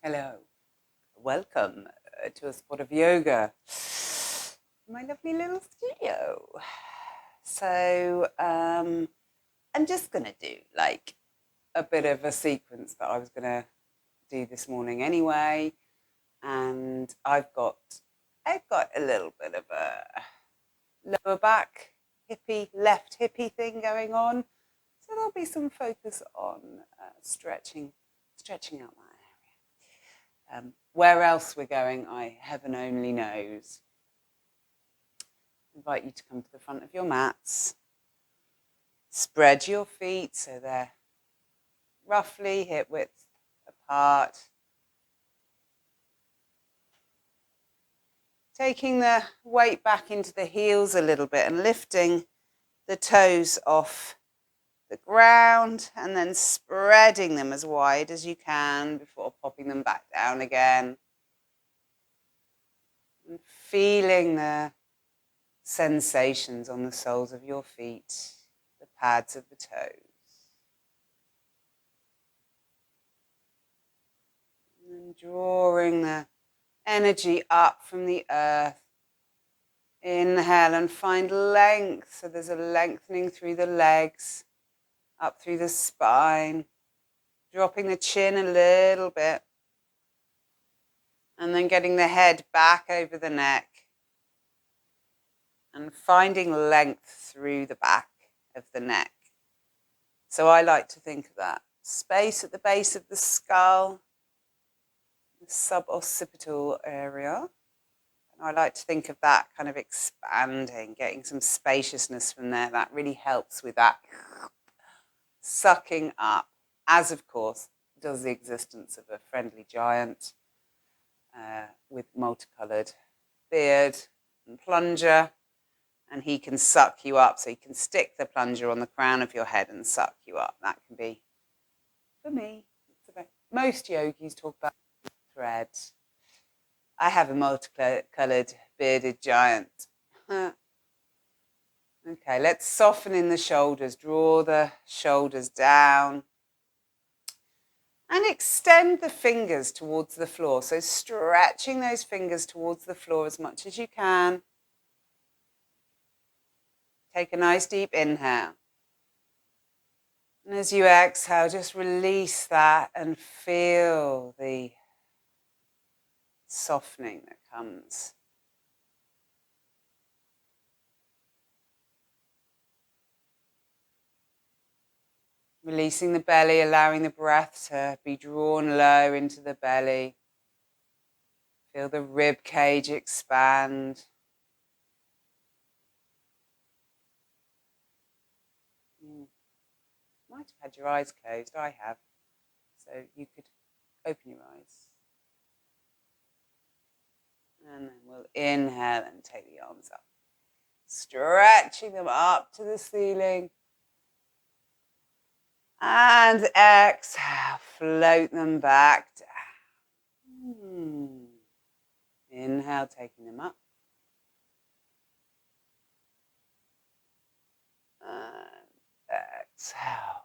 Hello, welcome to a spot of yoga, my lovely little studio. So I'm just going to do like a bit of a sequence that I was going to do this morning anyway, and I've got a little bit of a lower back left hippie thing going on, so there'll be some focus on stretching out that. Where else we're going, heaven only knows. I invite you to come to the front of your mats. Spread your feet so they're roughly hip width apart. Taking the weight back into the heels a little bit and lifting the toes off the ground and then spreading them as wide as you can before popping them back down again. And feeling the sensations on the soles of your feet, the pads of the toes. And then drawing the energy up from the earth. Inhale and find length. So there's a lengthening through the legs, up through the spine, dropping the chin a little bit. And then getting the head back over the neck. And finding length through the back of the neck. So I like to think of that space at the base of the skull, the suboccipital area. And I like to think of that kind of expanding, getting some spaciousness from there. That really helps with that sucking up, as of course does the existence of a friendly giant with multicoloured beard and plunger. And he can suck you up. So you can stick the plunger on the crown of your head and suck you up. That can be, for me, most yogis talk about thread. I have a multicoloured bearded giant. Okay, let's soften in the shoulders. Draw the shoulders down. And extend the fingers towards the floor. So stretching those fingers towards the floor as much as you can. Take a nice deep inhale. And as you exhale, just release that and feel the softening that comes. Releasing the belly, allowing the breath to be drawn low into the belly. Feel the rib cage expand. Might have had your eyes closed, I have. So you could open your eyes. And then we'll inhale and take the arms up. Stretching them up to the ceiling. And exhale, float them back down. Inhale, taking them up. And exhale,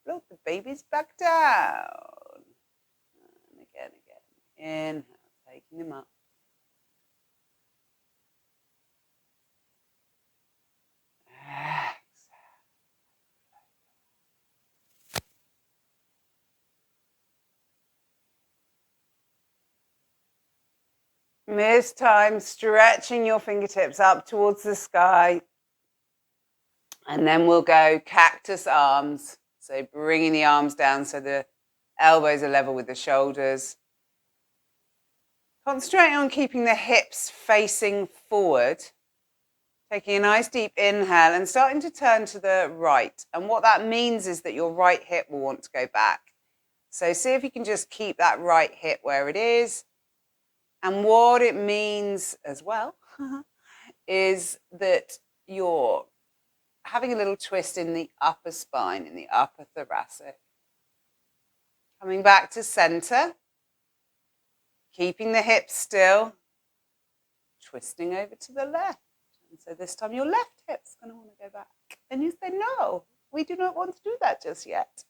float the babies back down. And again. Inhale, taking them up. This time, stretching your fingertips up towards the sky. And then we'll go cactus arms. So bringing the arms down so the elbows are level with the shoulders. Concentrating on keeping the hips facing forward. Taking a nice deep inhale and starting to turn to the right. And what that means is that your right hip will want to go back. So see if you can just keep that right hip where it is. And what it means as well is that you're having a little twist in the upper spine, in the upper thoracic. Coming back to center. Keeping the hips still. Twisting over to the left. And so this time your left hip's going to want to go back. And you say, no, we do not want to do that just yet.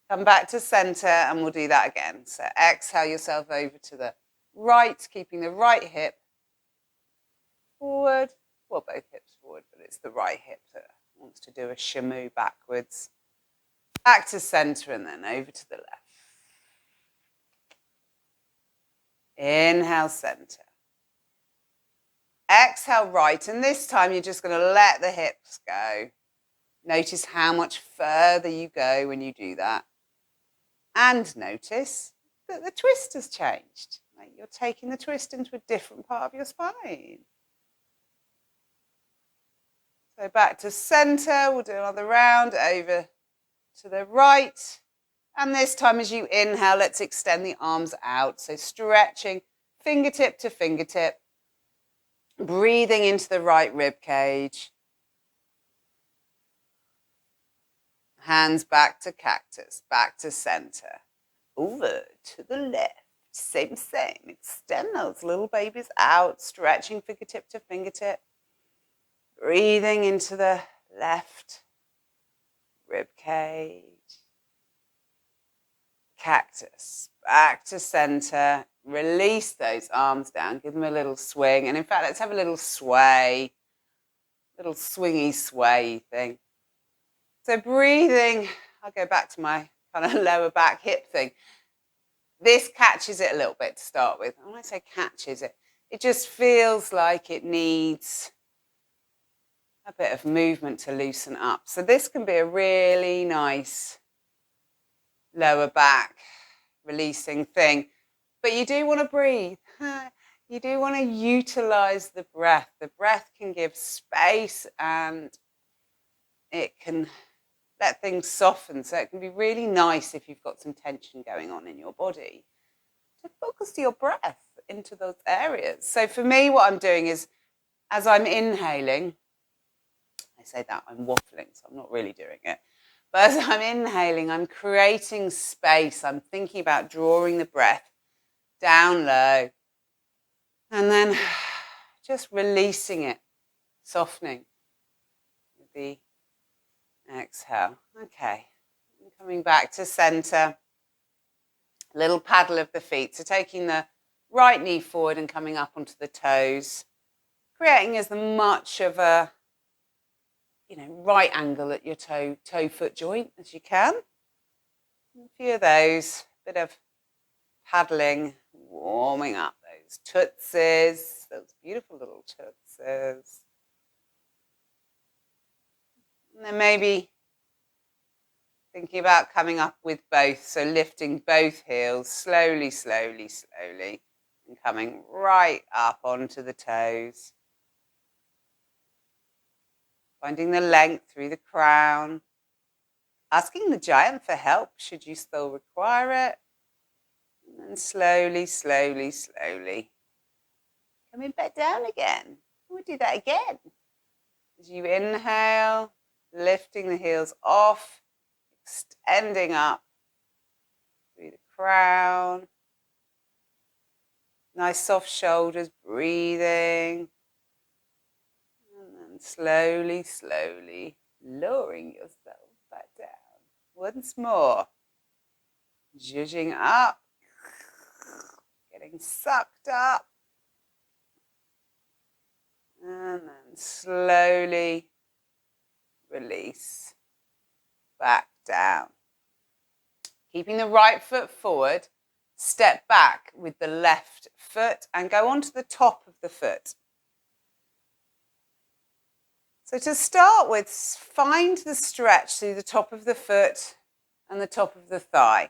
Come back to center and we'll do that again. So exhale yourself over to the right, keeping the right hip forward. Well, both hips forward, but it's the right hip that wants to do a shamu backwards. Back to center and then over to the left. Inhale, center. Exhale, right. And this time you're just going to let the hips go. Notice how much further you go when you do that. And notice that the twist has changed. Like you're taking the twist into a different part of your spine. So back to center. We'll do another round over to the right. And this time as you inhale, let's extend the arms out. So stretching fingertip to fingertip. Breathing into the right rib cage. Hands back to cactus, back to center. Over to the left, same. Extend those little babies out, stretching fingertip to fingertip. Breathing into the left rib cage. Cactus, back to center. Release those arms down, give them a little swing. And in fact, let's have a little sway, little swingy sway thing. So breathing, I'll go back to my kind of lower back hip thing. This catches it a little bit to start with. When I say catches it, it just feels like it needs a bit of movement to loosen up. So this can be a really nice lower back releasing thing. But you do want to breathe. You do want to utilize the breath. The breath can give space and it can let things soften. So it can be really nice if you've got some tension going on in your body to focus your breath into those areas. So for me, what I'm doing is as I'm inhaling, I say that I'm waffling, so I'm not really doing it. But as I'm inhaling, I'm creating space. I'm thinking about drawing the breath down low and then just releasing it, softening with the exhale. Okay, coming back to center. Little paddle of the feet. So taking the right knee forward and coming up onto the toes, creating as much of a right angle at your toe-foot joint as you can. A few of those, bit of paddling, warming up those tootsies, those beautiful little tootsies. And then maybe thinking about coming up with both, so lifting both heels slowly, and coming right up onto the toes. Finding the length through the crown. Asking the giant for help should you still require it. And then slowly. Coming back down again. We'll do that again. As you inhale, lifting the heels off, extending up through the crown. Nice soft shoulders, breathing. And then slowly lowering yourself back down. Once more. Zhuzhing up. Getting sucked up. And then slowly release back down. Keeping the right foot forward, step back with the left foot and go onto the top of the foot. So to start with, find the stretch through the top of the foot and the top of the thigh.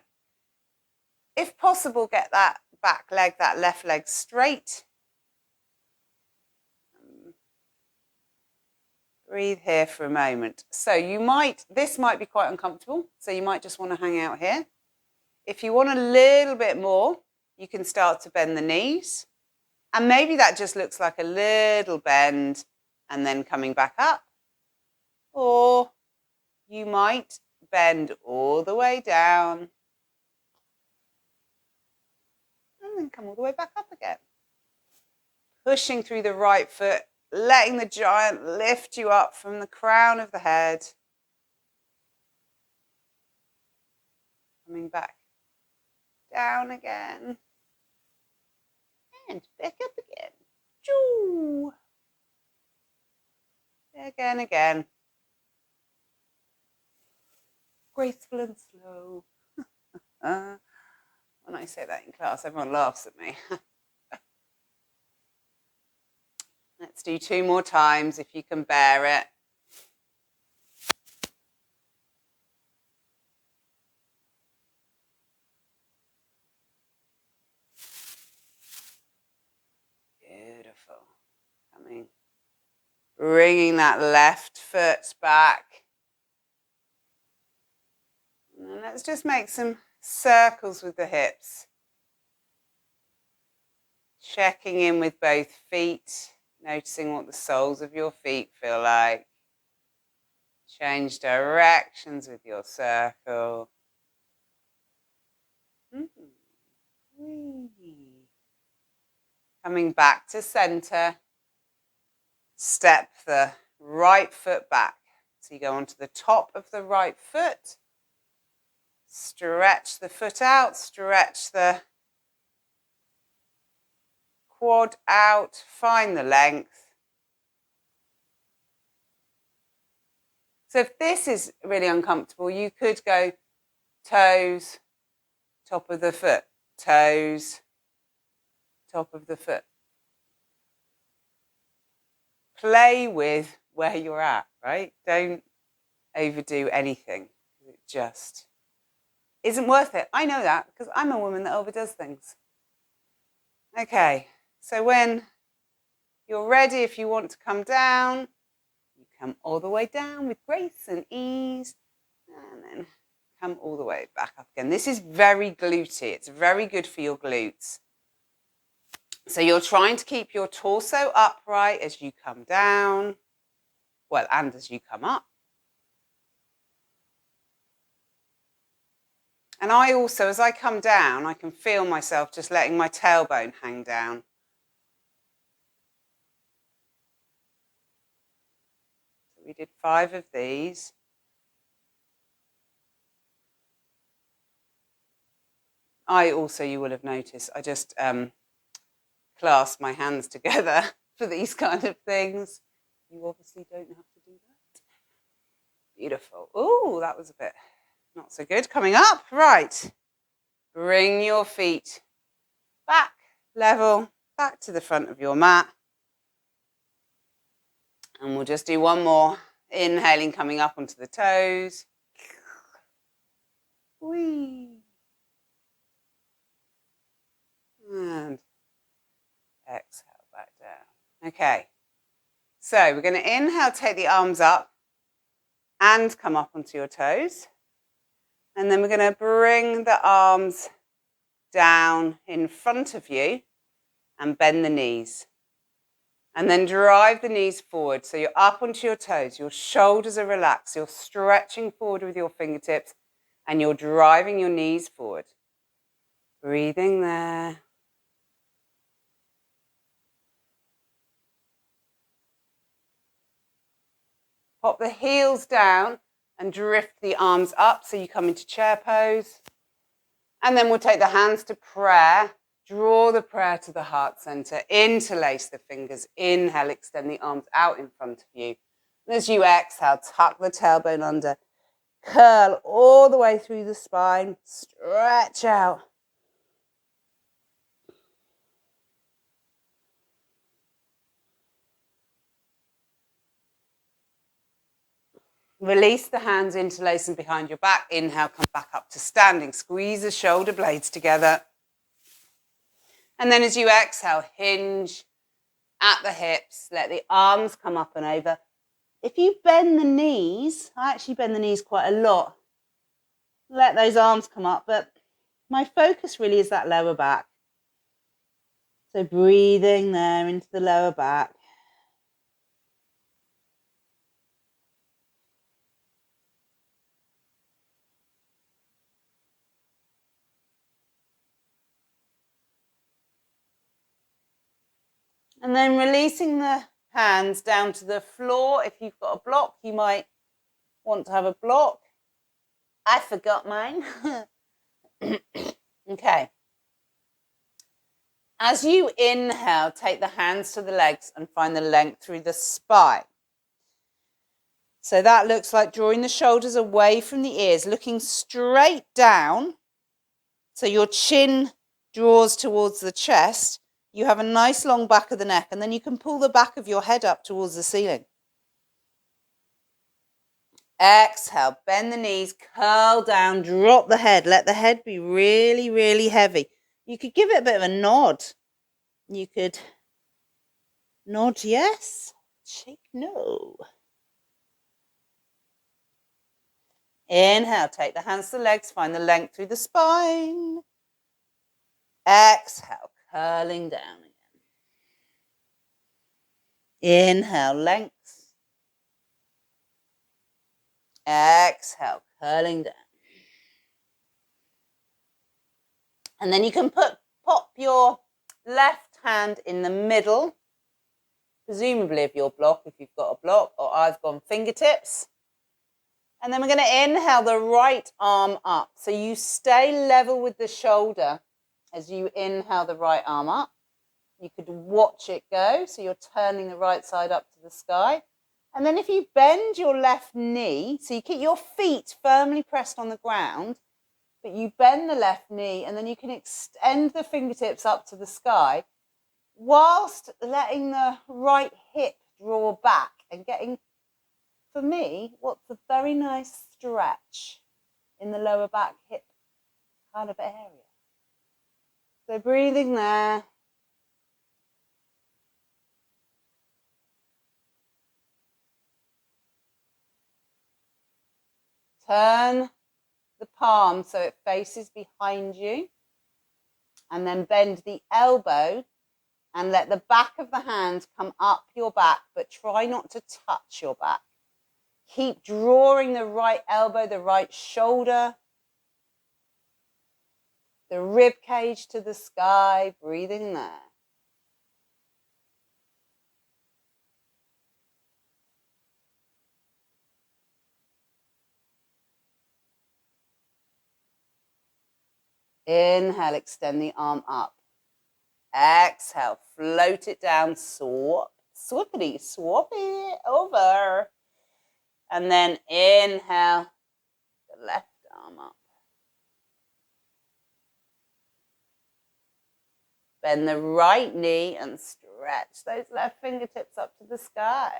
If possible, get that back leg, that left leg straight. Breathe here for a moment. So this might be quite uncomfortable, so you might just want to hang out here. If you want a little bit more, you can start to bend the knees. And maybe that just looks like a little bend and then coming back up. Or you might bend all the way down and then come all the way back up again. Pushing through the right foot, letting the giant lift you up from the crown of the head. Coming back down again. And back up again. Choo. Again. Graceful and slow. When I say that in class, everyone laughs at me. Let's do 2 more times if you can bear it. Beautiful. Bringing that left foot back. And let's just make some circles with the hips. Checking in with both feet, noticing what the soles of your feet feel like. Change directions with your circle. Coming back to center. Step the right foot back. So you go onto the top of the right foot. Stretch the foot out, stretch the quad out, find the length. So if this is really uncomfortable, you could go toes, top of the foot, toes, top of the foot. Play with where you're at, right? Don't overdo anything. It just isn't worth it. I know that because I'm a woman that overdoes things. Okay, so when you're ready, if you want to come down, you come all the way down with grace and ease, and then come all the way back up again. This is very glutey. It's very good for your glutes. So you're trying to keep your torso upright as you come down, well, and as you come up. And I also, as I come down, I can feel myself just letting my tailbone hang down. So we did 5 of these. I also, you will have noticed, I just clasp my hands together for these kind of things. You obviously don't have to do that. Beautiful. Oh, that was a bit not so good. Coming up, right. Bring your feet back, level, back to the front of your mat. And we'll just do 1 more. Inhaling, coming up onto the toes. Whee. And exhale back down. Okay. So we're going to inhale, take the arms up and come up onto your toes. And then we're going to bring the arms down in front of you and bend the knees. And then drive the knees forward. So you're up onto your toes. Your shoulders are relaxed. You're stretching forward with your fingertips and you're driving your knees forward. Breathing there. Pop the heels down and drift the arms up so you come into chair pose. And then we'll take the hands to prayer. Draw the prayer to the heart center. Interlace the fingers. Inhale, extend the arms out in front of you. And as you exhale, tuck the tailbone under. Curl all the way through the spine. Stretch out. Release the hands, interlace them behind your back. Inhale, come back up to standing. Squeeze the shoulder blades together. And then as you exhale, hinge at the hips. Let the arms come up and over. If you bend the knees, I actually bend the knees quite a lot. Let those arms come up, but my focus really is that lower back. So breathing there into the lower back. And then releasing the hands down to the floor. If you've got a block, you might want to have a block. I forgot mine. Okay. As you inhale, take the hands to the legs and find the length through the spine. So that looks like drawing the shoulders away from the ears, looking straight down. So your chin draws towards the chest. You have a nice long back of the neck, and then you can pull the back of your head up towards the ceiling. Exhale, bend the knees, curl down, drop the head. Let the head be really, really heavy. You could give it a bit of a nod. You could nod yes, shake no. Inhale, take the hands to the legs, find the length through the spine. Exhale, curling down again. Inhale, length. Exhale, curling down. And then you can pop your left hand in the middle, presumably of your block, if you've got a block, or I've gone fingertips. And then we're going to inhale the right arm up. So you stay level with the shoulder as you inhale the right arm up. You could watch it go. So you're turning the right side up to the sky. And then if you bend your left knee, so you keep your feet firmly pressed on the ground, but you bend the left knee, and then you can extend the fingertips up to the sky whilst letting the right hip draw back and getting, for me, what's a very nice stretch in the lower back hip kind of area. So breathing there. Turn the palm so it faces behind you, and then bend the elbow and let the back of the hand come up your back, but try not to touch your back. Keep drawing the right elbow, the right shoulder, the rib cage to the sky, breathing there. Inhale, extend the arm up. Exhale, float it down, swappity, swap it over. And then inhale, the left arm up. Bend the right knee and stretch those left fingertips up to the sky.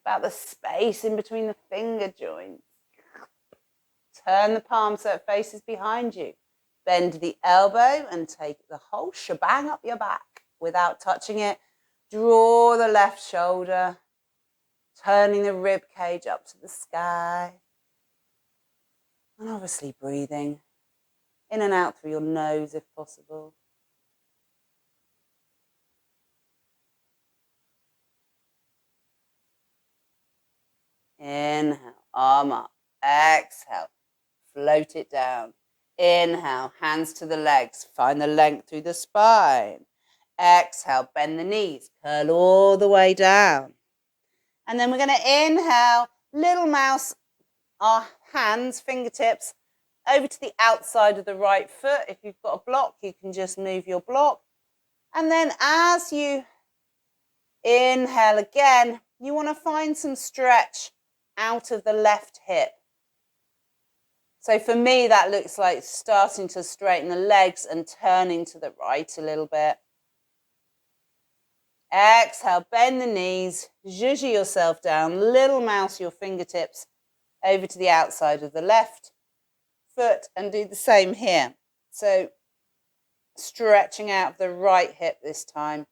About the space in between the finger joints. Turn the palm so it faces behind you. Bend the elbow and take the whole shebang up your back without touching it. Draw the left shoulder, turning the rib cage up to the sky. And obviously breathing in and out through your nose if possible. Inhale, arm up. Exhale, float it down. Inhale, hands to the legs. Find the length through the spine. Exhale, bend the knees. Curl all the way down. And then we're going to inhale, little mouse, our hands, fingertips, over to the outside of the right foot. If you've got a block, you can just move your block. And then as you inhale again, you want to find some stretch out of the left hip. So for me, that looks like starting to straighten the legs and turning to the right a little bit. Exhale, bend the knees, zhuzh yourself down, little mouse your fingertips over to the outside of the left foot and do the same here. So stretching out of the right hip this time.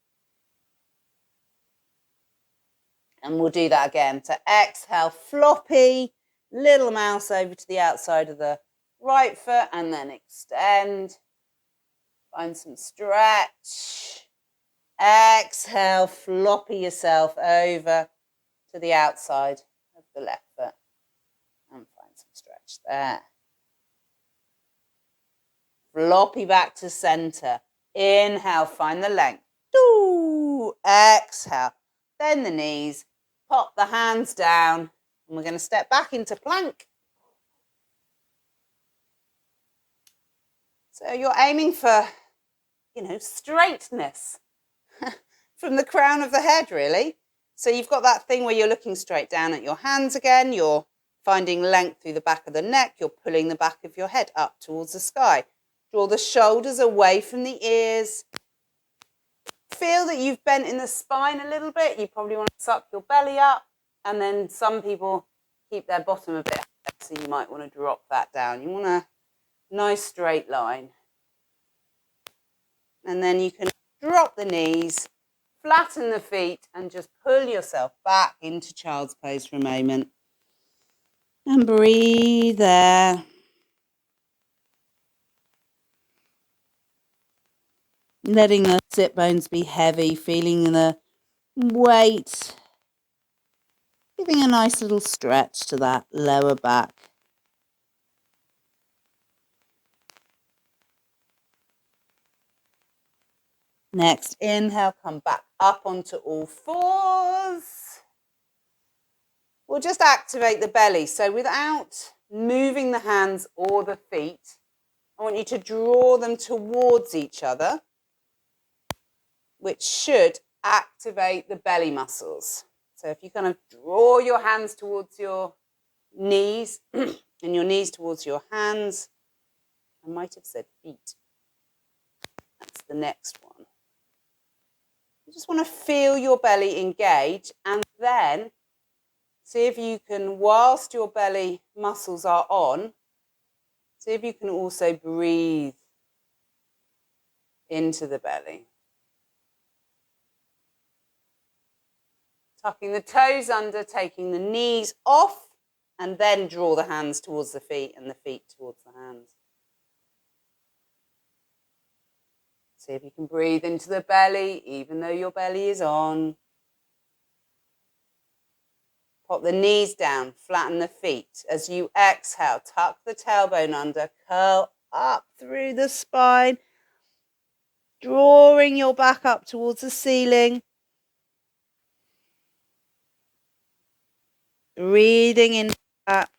And we'll do that again. So exhale, floppy, little mouse over to the outside of the right foot and then extend. Find some stretch. Exhale, floppy yourself over to the outside of the left foot and find some stretch there. Floppy back to center. Inhale, find the length. Exhale, bend the knees, pop the hands down, and we're going to step back into plank. So you're aiming for, straightness from the crown of the head, really. So you've got that thing where you're looking straight down at your hands again. You're finding length through the back of the neck. You're pulling the back of your head up towards the sky. Draw the shoulders away from the ears. Feel that you've bent in the spine a little bit. You probably want to suck your belly up. And then some people keep their bottom a bit high, so you might want to drop that down. You want a nice straight line. And then you can drop the knees, flatten the feet, and just pull yourself back into child's pose for a moment. And breathe there. Letting the sit bones be heavy, feeling the weight. Giving a nice little stretch to that lower back. Next, inhale, come back up onto all fours. We'll just activate the belly. So without moving the hands or the feet, I want you to draw them towards each other, which should activate the belly muscles. So if you kind of draw your hands towards your knees and your knees towards your hands, I might have said feet. That's the next one. You just want to feel your belly engage, and then see if you can, whilst your belly muscles are on, see if you can also breathe into the belly. Tucking the toes under, taking the knees off, and then draw the hands towards the feet and the feet towards the hands. See if you can breathe into the belly, even though your belly is on. Pop the knees down, flatten the feet. As you exhale, tuck the tailbone under, curl up through the spine, drawing your back up towards the ceiling. Breathing into that.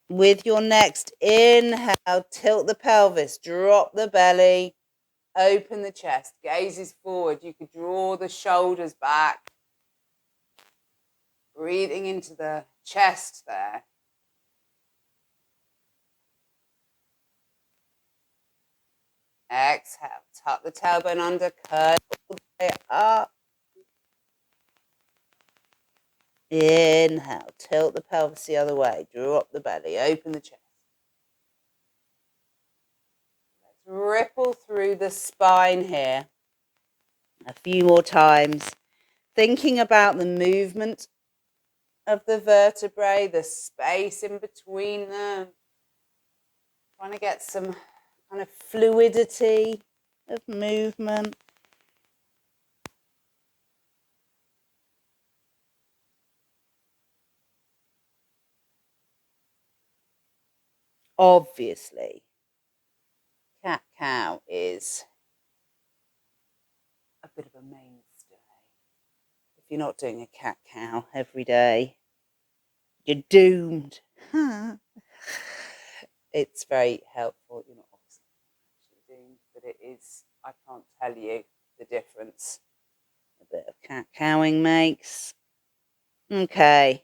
With your next inhale, tilt the pelvis, drop the belly, open the chest, gazes forward. You could draw the shoulders back. Breathing into the chest there. Exhale, tuck the tailbone under, curl all the way up. Inhale, tilt the pelvis the other way, drop the belly, open the chest. Let's ripple through the spine here a few more times, thinking about the movement of the vertebrae, the space in between them, trying to get some kind of fluidity of movement. Obviously, cat-cow is a bit of a mainstay. If you're not doing a cat-cow every day, you're doomed. It's very helpful. You're not obviously actually doomed, but it is, I can't tell you the difference a bit of cat-cowing makes. Okay.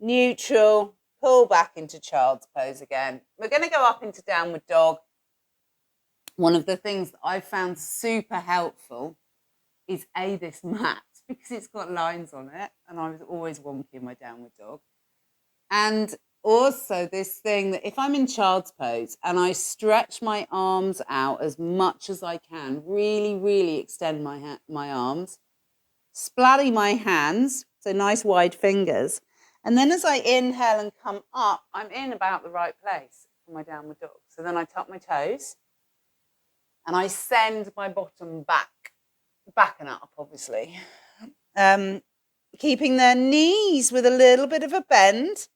Neutral. Pull back into child's pose again. We're going to go up into downward dog. One of the things that I found super helpful is this mat, because it's got lines on it, and I was always wonky in my downward dog. And also this thing that if I'm in child's pose and I stretch my arms out as much as I can, really, really extend my arms, splatty my hands, so nice wide fingers. And then as I inhale and come up, I'm in about the right place for my downward dog. So then I tuck my toes and I send my bottom back and up, obviously. Keeping their knees with a little bit of a bend,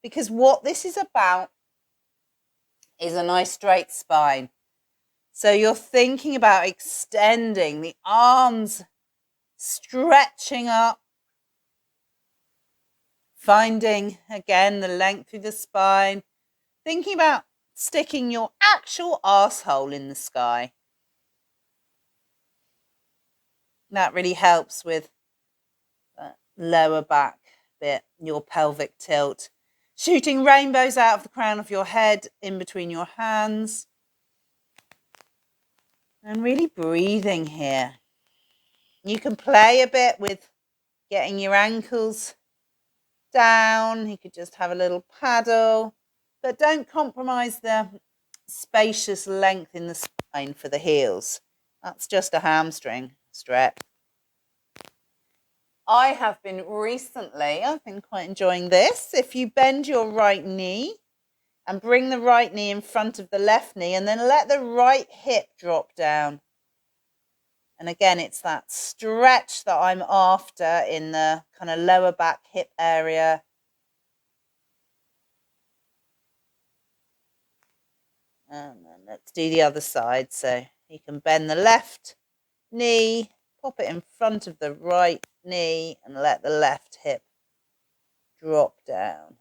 because what this is about is a nice straight spine. So you're thinking about extending the arms stretching up, finding again the length through the spine, thinking about sticking your actual arsehole in the sky. That really helps with the lower back bit, your pelvic tilt. Shooting rainbows out of the crown of your head in between your hands. And really breathing here. You can play a bit with getting your ankles down. You could just have a little paddle, but don't compromise the spacious length in the spine for the heels. That's just a hamstring stretch. I've been quite enjoying this. If you bend your right knee and bring the right knee in front of the left knee and then let the right hip drop down. And again, it's that stretch that I'm after in the kind of lower back hip area. And then let's do the other side. So you can bend the left knee, pop it in front of the right knee and let the left hip drop down.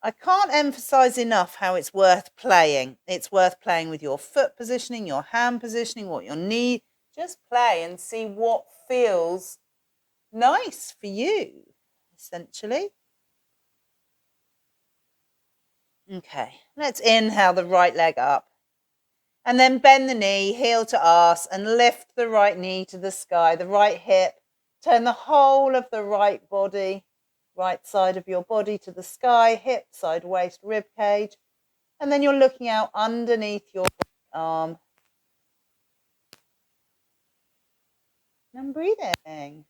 I can't emphasize enough how it's worth playing. It's worth playing with your foot positioning, your hand positioning, what your knee. Just play and see what feels nice for you, essentially. Okay, let's inhale the right leg up. And then bend the knee, heel to arse, and lift the right knee to the sky, the right hip. Turn the whole of the right body, right side of your body to the sky, hip, side, waist, rib cage. And then you're looking out underneath your arm. And breathing.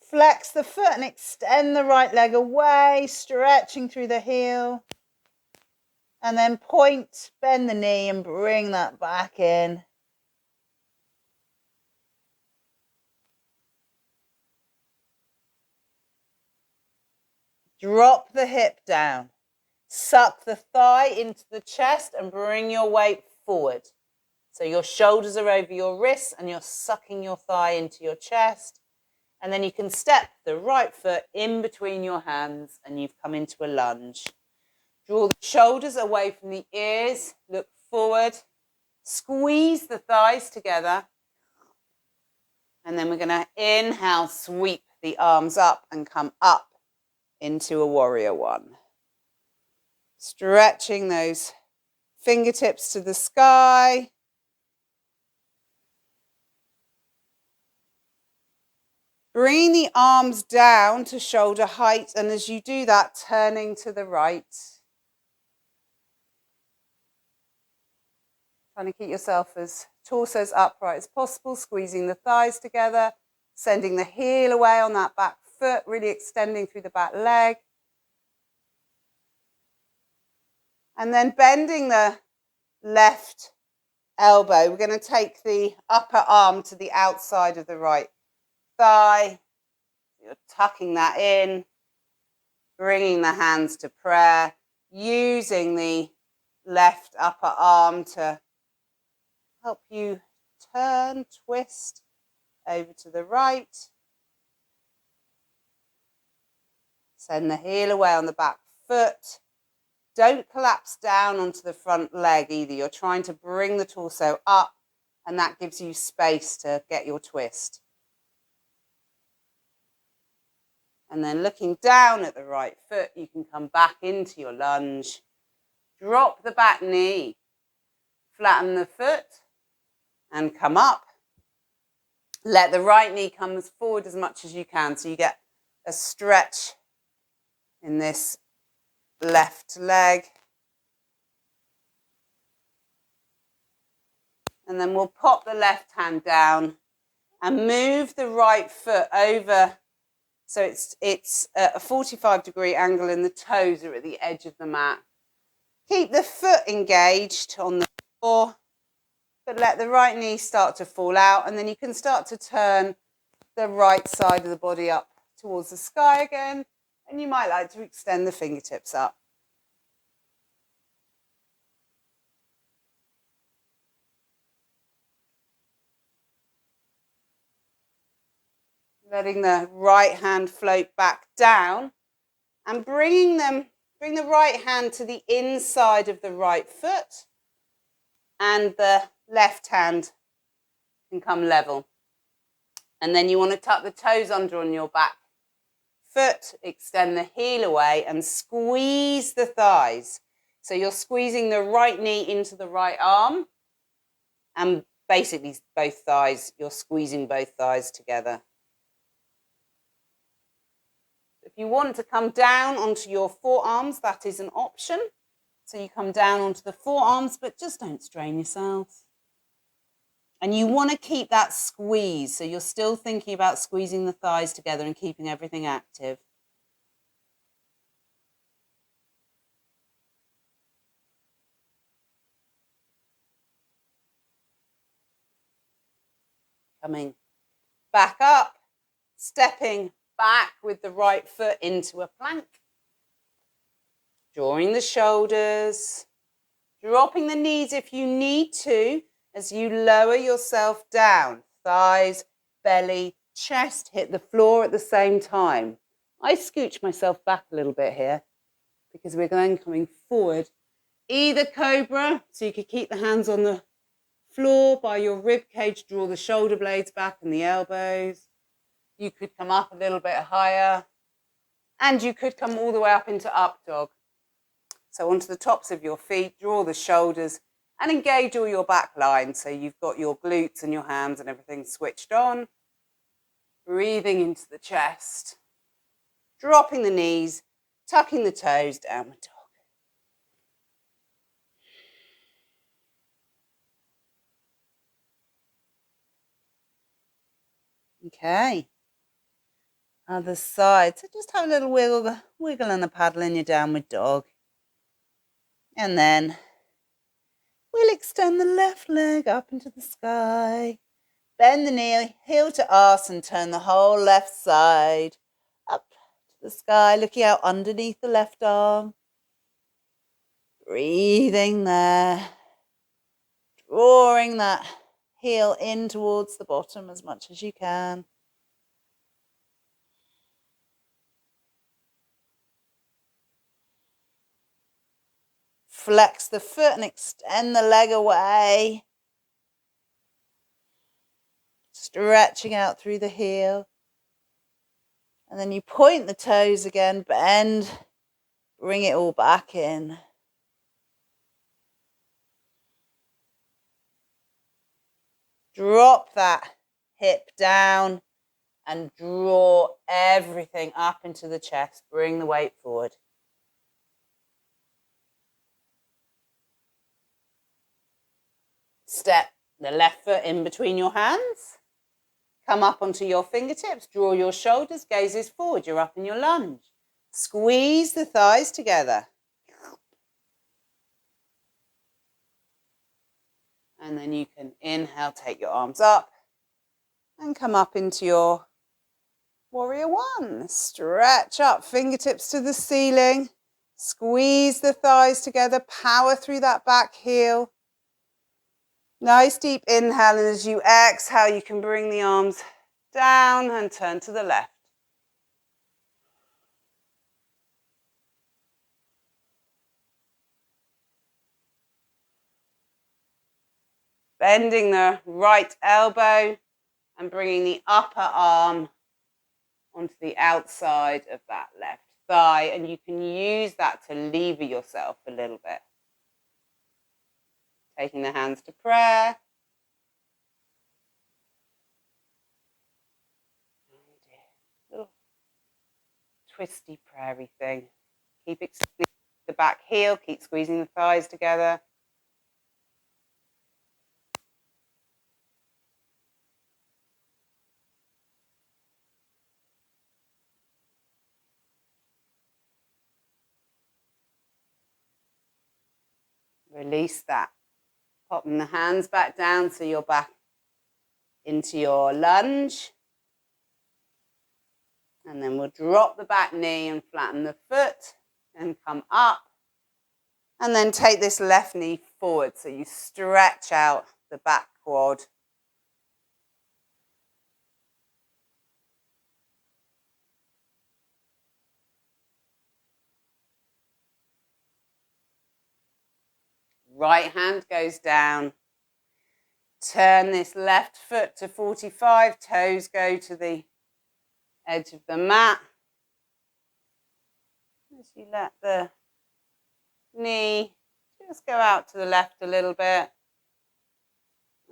Flex the foot and extend the right leg away, stretching through the heel. And then point, bend the knee and bring that back in. Drop the hip down. Suck the thigh into the chest and bring your weight forward. So your shoulders are over your wrists and you're sucking your thigh into your chest. And then you can step the right foot in between your hands and you've come into a lunge. Draw the shoulders away from the ears, look forward, squeeze the thighs together. And then we're going to inhale, sweep the arms up and come up into a warrior one. Stretching those fingertips to the sky. Bring the arms down to shoulder height, and as you do that, turning to the right. Trying to keep yourself as torso as upright as possible, squeezing the thighs together, sending the heel away on that back foot, really extending through the back leg. And then bending the left elbow, we're going to take the upper arm to the outside of the right thigh. You're tucking that in, bringing the hands to prayer, using the left upper arm to help you turn, twist over to the right. Send the heel away on the back foot. Don't collapse down onto the front leg either. You're trying to bring the torso up, and that gives you space to get your twist. And then looking down at the right foot, you can come back into your lunge. Drop the back knee. Flatten the foot and come up. Let the right knee come as forward as much as you can, so you get a stretch in this left leg. And then we'll pop the left hand down and move the right foot over. So it's a 45-degree angle and the toes are at the edge of the mat. Keep the foot engaged on the floor, but let the right knee start to fall out, and then you can start to turn the right side of the body up towards the sky again, and you might like to extend the fingertips up. letting the right hand float back down and bring the right hand to the inside of the right foot, and the left hand can come level. And then you want to tuck the toes under on your back foot, extend the heel away and squeeze the thighs. So you're squeezing the right knee into the right arm, and basically both thighs, you're squeezing both thighs together. If you want to come down onto your forearms, that is an option. So you come down onto the forearms, but just don't strain yourself. And you want to keep that squeeze. So you're still thinking about squeezing the thighs together and keeping everything active. Coming back up, stepping back with the right foot into a plank. Drawing the shoulders, dropping the knees if you need to as you lower yourself down. Thighs, belly, chest hit the floor at the same time. I scooch myself back a little bit here because we're then coming forward. Either cobra, so you could keep the hands on the floor by your rib cage, draw the shoulder blades back and the elbows. You could come up a little bit higher, and you could come all the way up into up dog. So onto the tops of your feet, draw the shoulders and engage all your back line. So you've got your glutes and your hands and everything switched on. Breathing into the chest, dropping the knees, tucking the toes, downward dog. Okay. Other side. So just have a little wiggle and a paddle in your downward dog. And then we'll extend the left leg up into the sky. Bend the knee, heel to arse, and turn the whole left side up to the sky, looking out underneath the left arm. Breathing there. Drawing that heel in towards the bottom as much as you can. Flex the foot and extend the leg away. Stretching out through the heel. And then you point the toes again, bend, bring it all back in. Drop that hip down and draw everything up into the chest. Bring the weight forward. Step the left foot in between your hands. Come up onto your fingertips. Draw your shoulders, gazes forward. You're up in your lunge. Squeeze the thighs together. And then you can inhale, take your arms up and come up into your warrior one. Stretch up, fingertips to the ceiling. Squeeze the thighs together. Power through that back heel. Nice deep inhale, and as you exhale, you can bring the arms down and turn to the left. Bending the right elbow and bringing the upper arm onto the outside of that left thigh, and you can use that to lever yourself a little bit. Taking the hands to prayer. Little twisty prairie thing. Keep extending the back heel, keep squeezing the thighs together. Release that. Popping the hands back down so you're back into your lunge. And then we'll drop the back knee and flatten the foot and come up. And then take this left knee forward so you stretch out the back quad. Right hand goes down. Turn this left foot to 45, toes go to the edge of the mat. As you let the knee just go out to the left a little bit.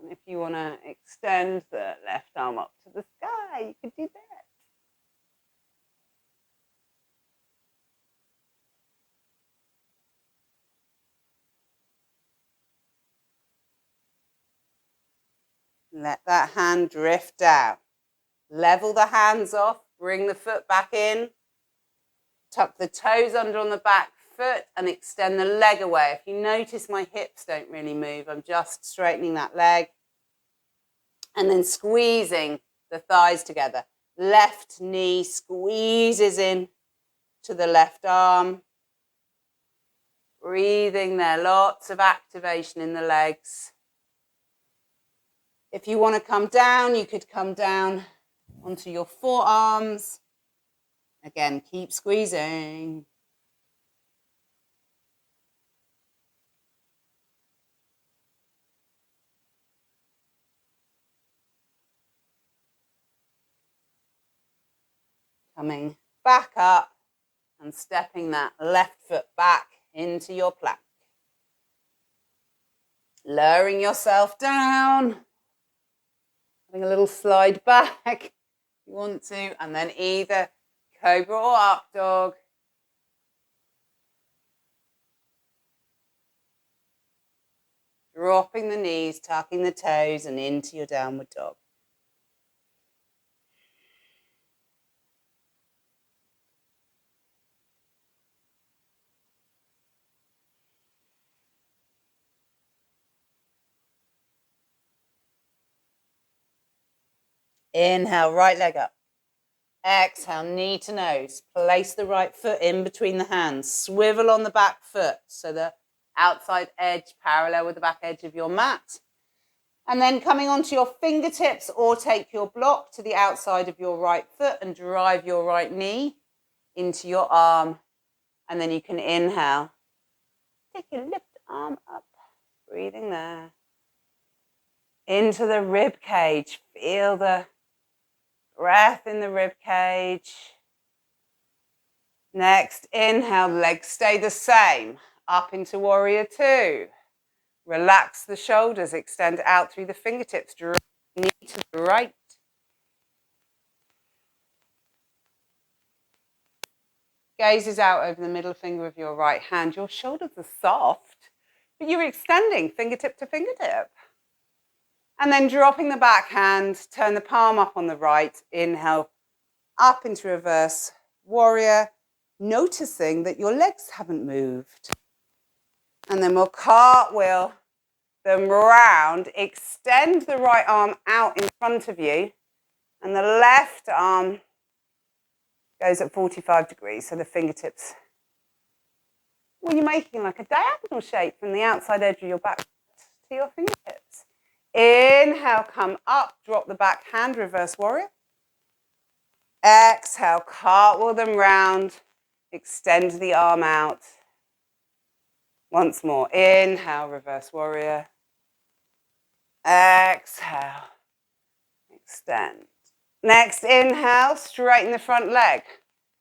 And if you want to extend the left arm up to the sky, you could do that. Let that hand drift down. Level the hands off, bring the foot back in. Tuck the toes under on the back foot and extend the leg away. If you notice my hips don't really move, I'm just straightening that leg. And then squeezing the thighs together. Left knee squeezes in to the left arm. Breathing there, lots of activation in the legs. If you want to come down, you could come down onto your forearms. Again, keep squeezing. Coming back up and stepping that left foot back into your plank. Lowering yourself down. Having a little slide back if you want to, and then either cobra or up dog. Dropping the knees, tucking the toes, and into your downward dog. Inhale, right leg up. Exhale, knee to nose. Place the right foot in between the hands. Swivel on the back foot so the outside edge parallel with the back edge of your mat. And then coming onto your fingertips, or take your block to the outside of your right foot and drive your right knee into your arm. And then you can inhale. Take your left arm up. Breathing there. Into the rib cage. Feel the breath in the rib cage. Next, inhale, legs stay the same. Up into warrior two. Relax the shoulders, extend out through the fingertips, draw the knee to the right. Gaze is out over the middle finger of your right hand. Your shoulders are soft, but you're extending fingertip to fingertip. And then dropping the back hand, turn the palm up on the right. Inhale, up into reverse warrior, noticing that your legs haven't moved. And then we'll cartwheel them round, extend the right arm out in front of you, and the left arm goes at 45 degrees, so the fingertips. Well, you're making like a diagonal shape from the outside edge of your back to your fingertips. Inhale, come up, drop the back hand, reverse warrior. Exhale, cartwheel them round, extend the arm out. Once more, inhale, reverse warrior. Exhale, extend. Next, inhale, straighten the front leg.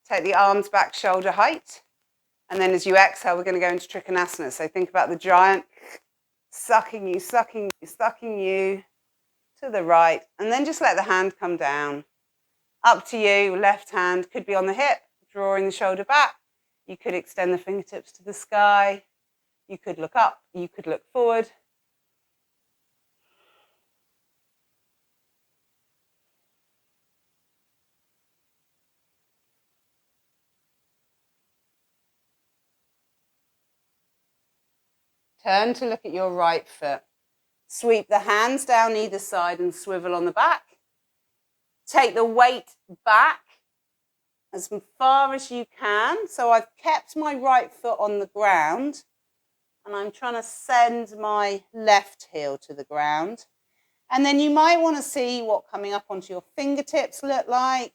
Take the arms back shoulder height. And then as you exhale, we're going to go into Trikonasana. So think about the giant sucking you, sucking you, sucking you to the right. And then just let the hand come down. Up to you, left hand could be on the hip, drawing the shoulder back. You could extend the fingertips to the sky. You could look up, you could look forward. Turn to look at your right foot. Sweep the hands down either side and swivel on the back. Take the weight back as far as you can. So I've kept my right foot on the ground and I'm trying to send my left heel to the ground. And then you might want to see what coming up onto your fingertips look like.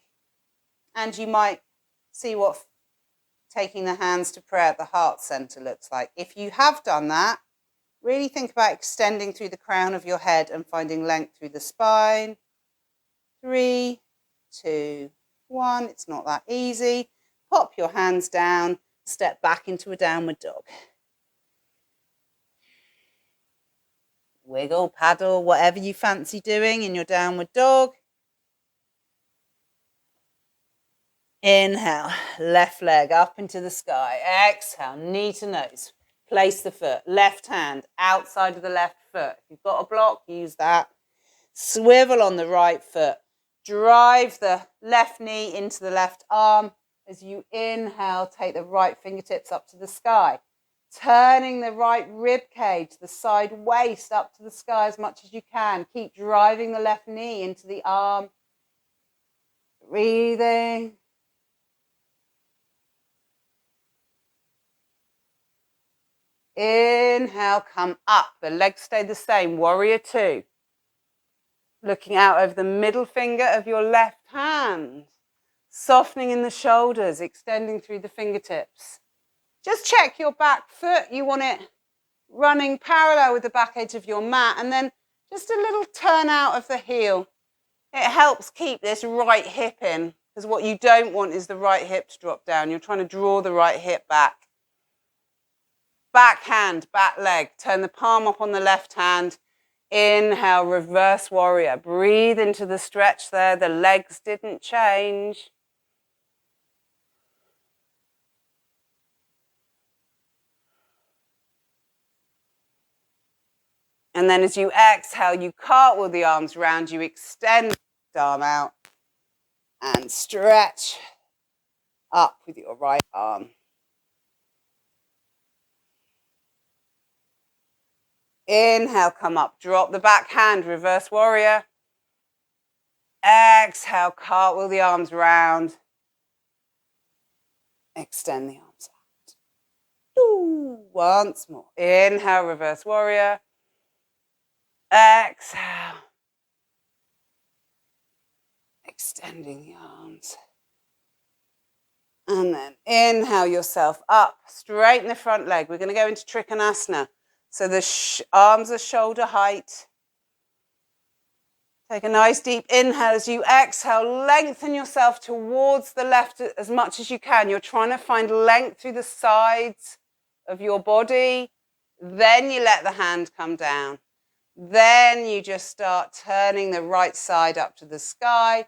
And you might see what taking the hands to prayer at the heart center looks like. If you have done that, Really think about extending through the crown of your head and finding length through the spine. 3, 2, 1. It's not that easy. Pop your hands down, step back into a downward dog. Wiggle, paddle, whatever you fancy doing in your downward dog. Inhale, left leg up into the sky. Exhale, knee to nose. Place the foot, left hand outside of the left foot. If you've got a block, use that. Swivel on the right foot. Drive the left knee into the left arm. As you inhale, take the right fingertips up to the sky. Turning the right rib cage, the side waist up to the sky as much as you can. Keep driving the left knee into the arm. Breathing. Inhale, come up. The legs stay the same. Warrior 2. Looking out over the middle finger of your left hand. Softening in the shoulders, extending through the fingertips. Just check your back foot. You want it running parallel with the back edge of your mat, and then just a little turn out of the heel. It helps keep this right hip in, because what you don't want is the right hip to drop down. You're trying to draw the right hip back. Back hand, back leg. Turn the palm up on the left hand. Inhale, reverse warrior. Breathe into the stretch there. The legs didn't change. And then as you exhale, you cartwheel the arms round, you extend the arm out and stretch up with your right arm. Inhale, come up, drop the back hand, reverse warrior. Exhale, cartwheel the arms round. Extend the arms out. Ooh, once more. Inhale, reverse warrior. Exhale. Extending the arms. And then inhale yourself up. Straighten the front leg. We're going to go into Trikonasana. So the arms are shoulder height. Take a nice deep inhale. As you exhale, lengthen yourself towards the left as much as you can. You're trying to find length through the sides of your body. Then you let the hand come down. Then you just start turning the right side up to the sky.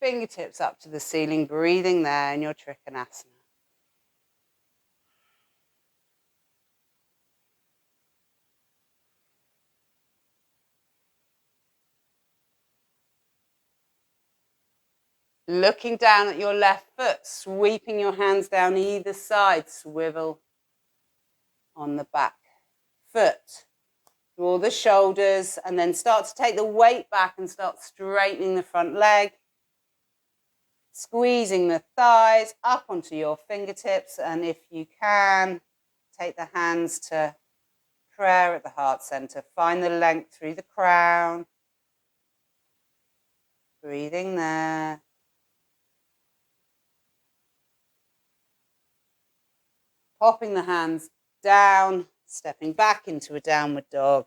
Fingertips up to the ceiling. Breathing there in your Trikonasana. Looking down at your left foot, sweeping your hands down either side, swivel on the back foot. Draw the shoulders and then start to take the weight back and start straightening the front leg. Squeezing the thighs up onto your fingertips, and if you can, take the hands to prayer at the heart center. Find the length through the crown. Breathing there. Popping the hands down, stepping back into a downward dog.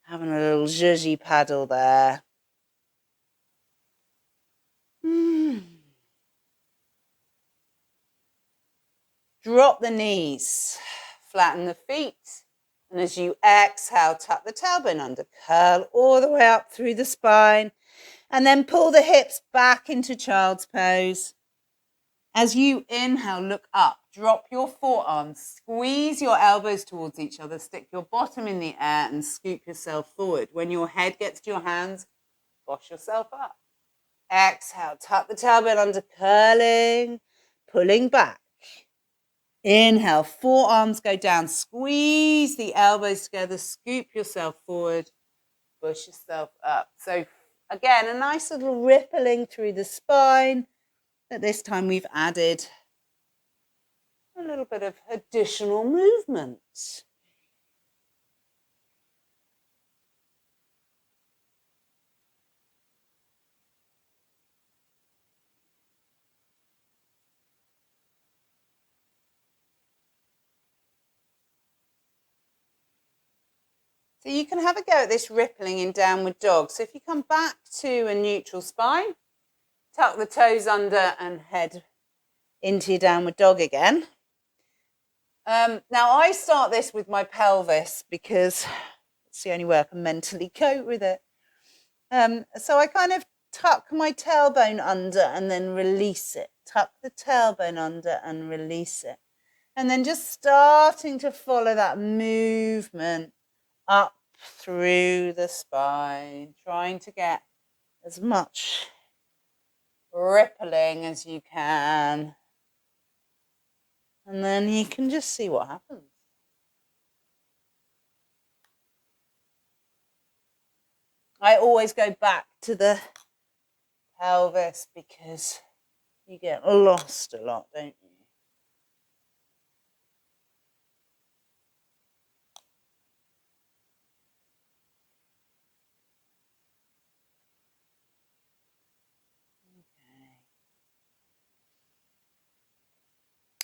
Having a little zhuzhi paddle there. Drop the knees, flatten the feet. And as you exhale, tuck the tailbone under, curl all the way up through the spine. And then pull the hips back into child's pose. As you inhale, look up, drop your forearms, squeeze your elbows towards each other, stick your bottom in the air and scoop yourself forward. When your head gets to your hands, boss yourself up. Exhale, tuck the tailbone under, curling, pulling back. Inhale, forearms go down, squeeze the elbows together, scoop yourself forward, push yourself up. So again, a nice little rippling through the spine. At this time, we've added a little bit of additional movement. So you can have a go at this rippling in downward dog. So if you come back to a neutral spine, tuck the toes under and head into your downward dog again. Now I start this with my pelvis because it's the only way I can mentally cope with it. So I kind of tuck my tailbone under and then release it. Tuck the tailbone under and release it. And then just starting to follow that movement up through the spine, trying to get as much rippling as you can. And then you can just see what happens. I always go back to the pelvis because you get lost a lot, don't you?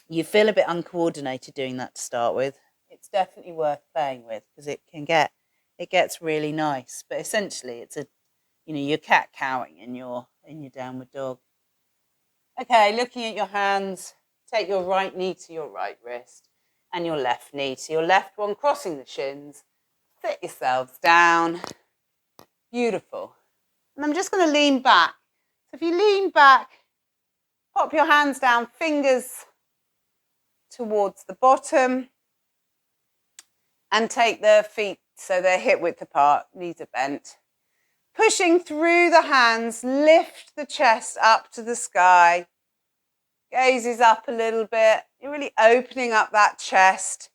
You feel a bit uncoordinated doing that to start with. It's definitely worth playing with because it gets really nice. But essentially, it's you're cat cowing in your downward dog. Okay, looking at your hands, take your right knee to your right wrist and your left knee to your left one, crossing the shins. Sit yourselves down. Beautiful. And I'm just going to lean back. So if you lean back, pop your hands down, fingers towards the bottom, and take the feet so they're hip width apart, knees are bent. Pushing through the hands, lift the chest up to the sky. Gazes up a little bit. You're really opening up that chest.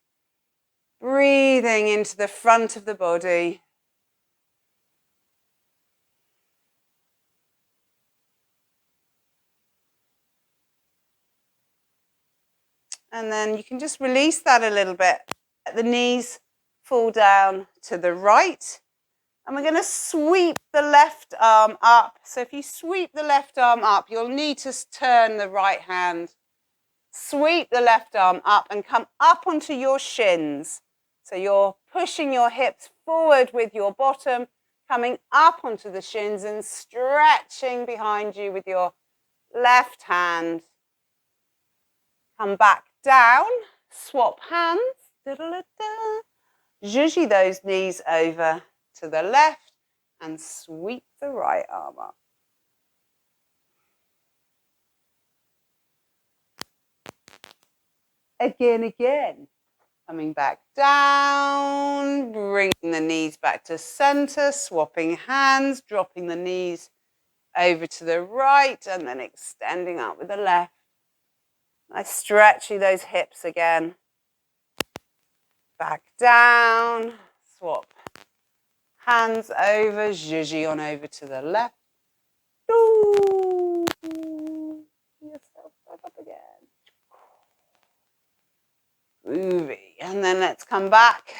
Breathing into the front of the body. And then you can just release that a little bit. Let the knees fall down to the right. And we're going to sweep the left arm up. So if you sweep the left arm up, you'll need to turn the right hand. Sweep the left arm up and come up onto your shins. So you're pushing your hips forward with your bottom, coming up onto the shins and stretching behind you with your left hand. Come back down, swap hands. Zhuzhi those knees over to the left and sweep the right arm up. Again. Coming back down, bringing the knees back to center, swapping hands, dropping the knees over to the right and then extending up with the left. Nice stretching those hips again. Back down, swap hands over, zhuzhi on over to the left. Ooh. Yourself back up again. Groovy. And then let's come back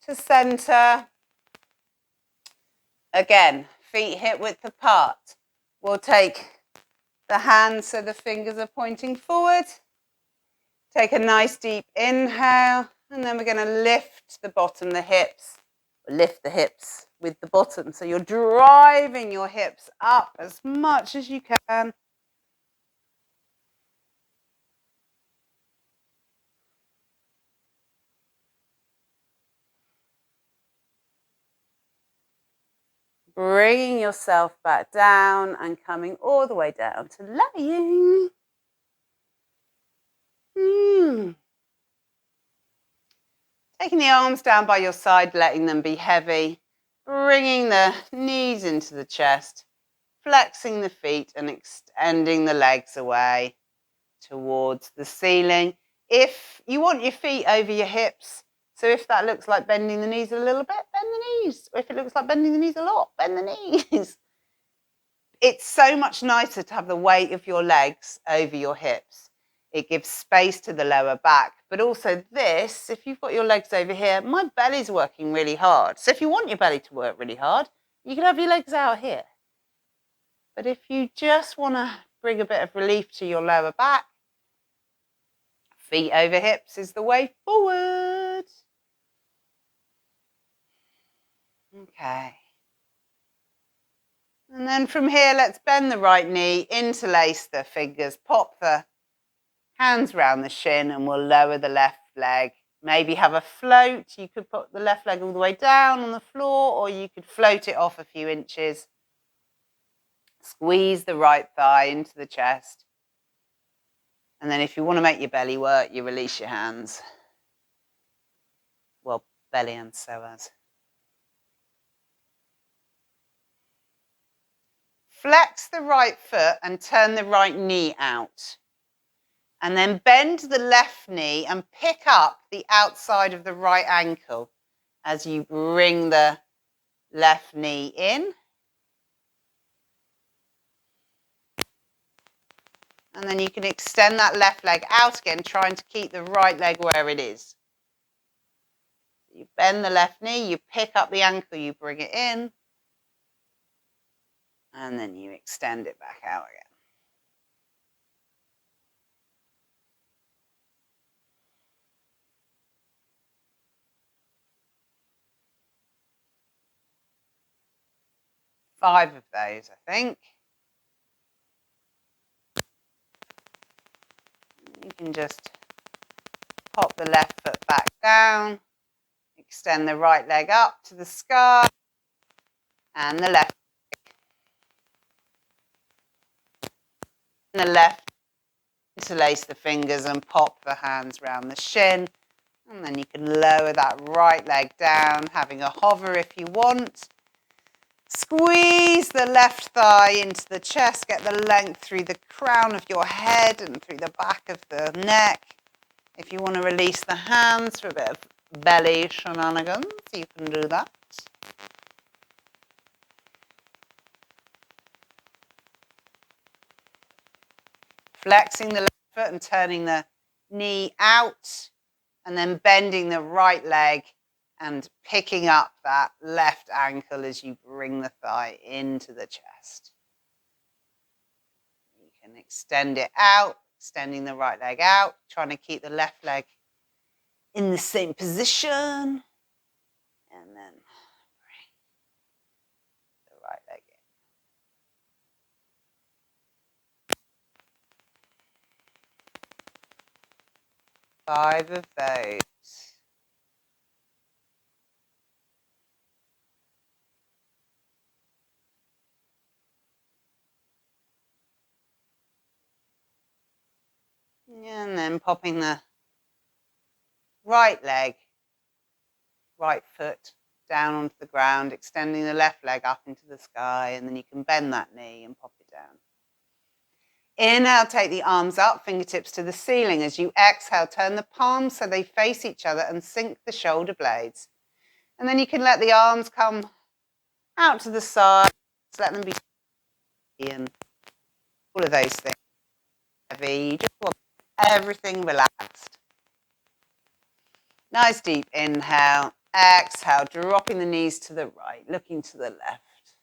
to center. Again, feet hip width apart. We'll take the hands so the fingers are pointing forward. Take a nice deep inhale. And then we're going to lift the bottom, the hips. Lift the hips with the bottom. So you're driving your hips up as much as you can. Bringing yourself back down and coming all the way down to lying. Taking the arms down by your side, letting them be heavy. Bringing the knees into the chest. Flexing the feet and extending the legs away towards the ceiling. If you want your feet over your hips, so if that looks like bending the knees a little bit, bend the knees. Or if it looks like bending the knees a lot, bend the knees. It's so much nicer to have the weight of your legs over your hips. It gives space to the lower back. But also this, if you've got your legs over here, my belly's working really hard. So if you want your belly to work really hard, you can have your legs out here. But if you just want to bring a bit of relief to your lower back, feet over hips is the way forward. Okay. And then from here, let's bend the right knee, interlace the fingers, pop the hands round the shin, and we'll lower the left leg. Maybe have a float. You could put the left leg all the way down on the floor, or you could float it off a few inches. Squeeze the right thigh into the chest. And then if you want to make your belly work, you release your hands. Well, belly and psoas. Flex the right foot and turn the right knee out. And then bend the left knee and pick up the outside of the right ankle as you bring the left knee in. And then you can extend that left leg out again, trying to keep the right leg where it is. You bend the left knee, you pick up the ankle, you bring it in, and then you extend it back out again. Five of those, I think. You can just pop the left foot back down, extend the right leg up to the sky, and the left. And the left, interlace the fingers and pop the hands round the shin. And then you can lower that right leg down, having a hover if you want. Squeeze the left thigh into the chest, get the length through the crown of your head and through the back of the neck. If you want to release the hands for a bit of belly shenanigans, you can do that. Flexing the left foot and turning the knee out, and then bending the right leg and picking up that left ankle as you bring the thigh into the chest. You can extend it out, extending the right leg out, trying to keep the left leg in the same position. And then bring the right leg in. 5 of those. And then popping the right leg, right foot down onto the ground, extending the left leg up into the sky, and then you can bend that knee and pop it down. Inhale, take the arms up, fingertips to the ceiling. As you exhale, turn the palms so they face each other and sink the shoulder blades. And then you can let the arms come out to the side, let them be and all of those things. Heavy. You just want everything relaxed. Nice deep inhale. Exhale, dropping the knees to the right, looking to the left.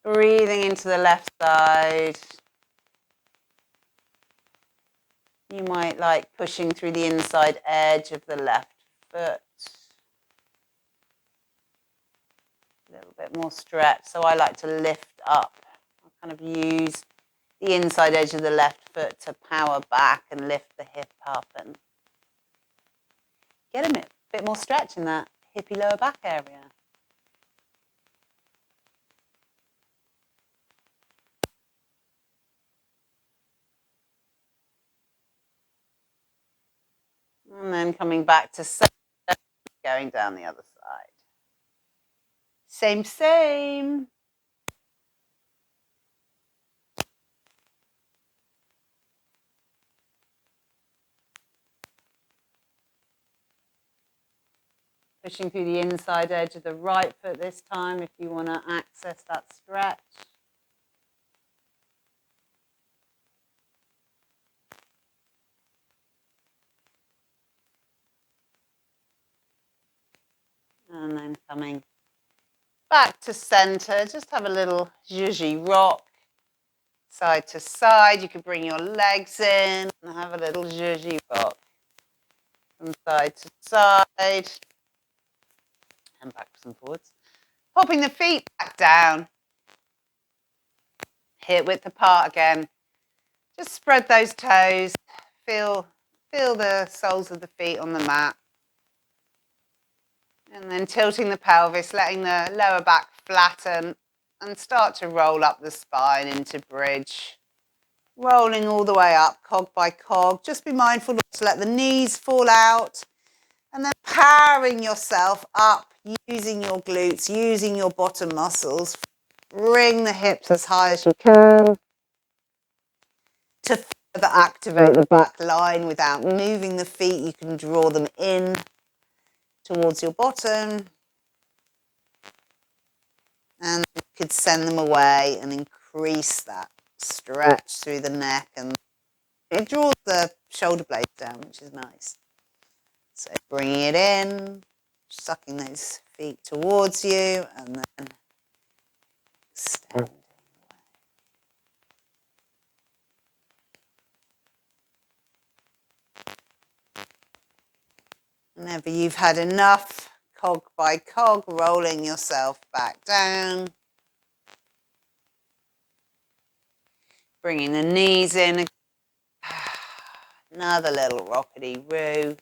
Breathing into the left side. You might like pushing through the inside edge of the left foot. A little bit more stretch. So I like to lift up. I'll kind of use the inside edge of the left foot to power back and lift the hip up and get a bit more stretch in that hippie lower back area. And then coming back to center, going down the other side. Same, same. Pushing through the inside edge of the right foot this time if you want to access that stretch. And then coming back to center, just have a little zhuzhi rock, side to side. You could bring your legs in and have a little zhuzhi rock from side to side. and backwards and forwards. Popping the feet back down. Hip width apart again. Just spread those toes. Feel the soles of the feet on the mat. And then tilting the pelvis, letting the lower back flatten and start to roll up the spine into bridge. Rolling all the way up, cog by cog. Just be mindful not to let the knees fall out. And then powering yourself up, using your glutes, using your bottom muscles. Bring the hips as high as you can to further activate the back line without moving the feet. You can draw them in towards your bottom. And you could send them away and increase that stretch through the neck. And it draws the shoulder blades down, which is nice. So bringing it in, sucking those feet towards you, and then extending away. Whenever you've had enough, cog by cog, rolling yourself back down. Bringing the knees in. Another little rockety-roo.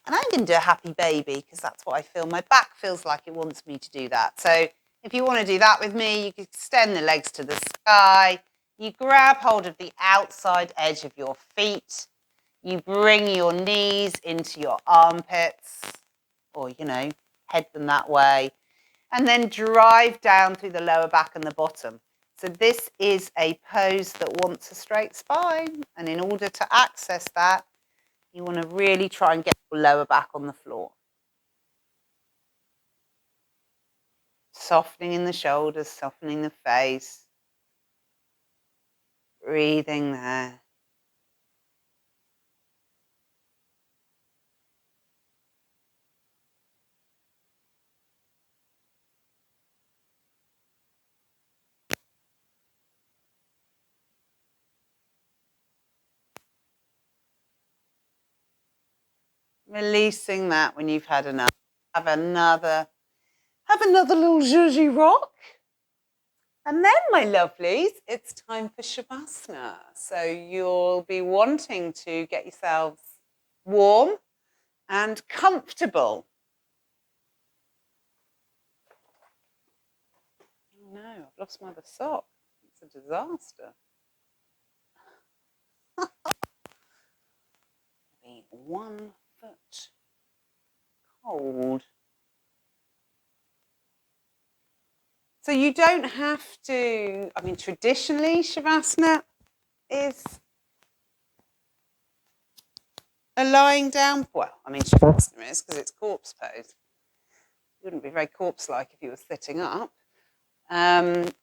And I'm going to do a happy baby because that's what I feel. My back feels like it wants me to do that. So if you want to do that with me, you can extend the legs to the sky. You grab hold of the outside edge of your feet. You bring your knees into your armpits or, head them that way. And then drive down through the lower back and the bottom. So this is a pose that wants a straight spine. And in order to access that, you want to really try and get your lower back on the floor. Softening in the shoulders, softening the face. Breathing there. Releasing that when you've had enough. Have another little zhuzhi rock. And then, my lovelies, it's time for Shavasana. So you'll be wanting to get yourselves warm and comfortable. Oh no, I've lost my other sock. It's a disaster. Be 1 foot cold. So you don't have to, traditionally Shavasana is a lying down, Shavasana is because it's corpse pose. It wouldn't be very corpse-like if you were sitting up. And